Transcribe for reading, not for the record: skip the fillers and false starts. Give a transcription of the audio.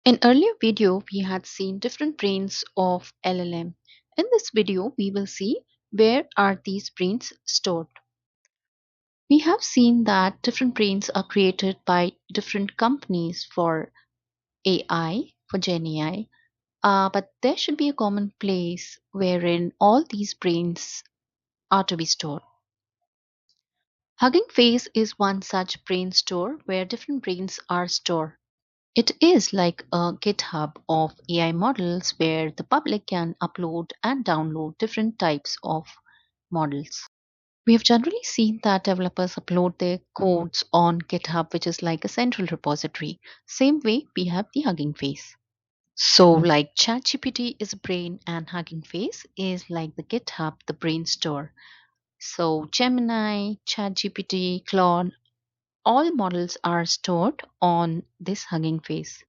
In earlier video, we had seen different brains of LLM. In this video, we will see where are these brains stored. We have seen that different brains are created by different companies for AI, for GenAI, but there should be a common place wherein all these brains are to be stored. Hugging Face is one such brain store where different brains are stored. It is like a GitHub of AI models where the public can upload and download different types of models. We have generally seen that developers upload their codes on GitHub, which is like a central repository. Same way, we have the Hugging Face. So, like ChatGPT is a brain and Hugging Face is like the GitHub, the brain store. So, Gemini, ChatGPT, Claude, all models are stored on this Hugging Face.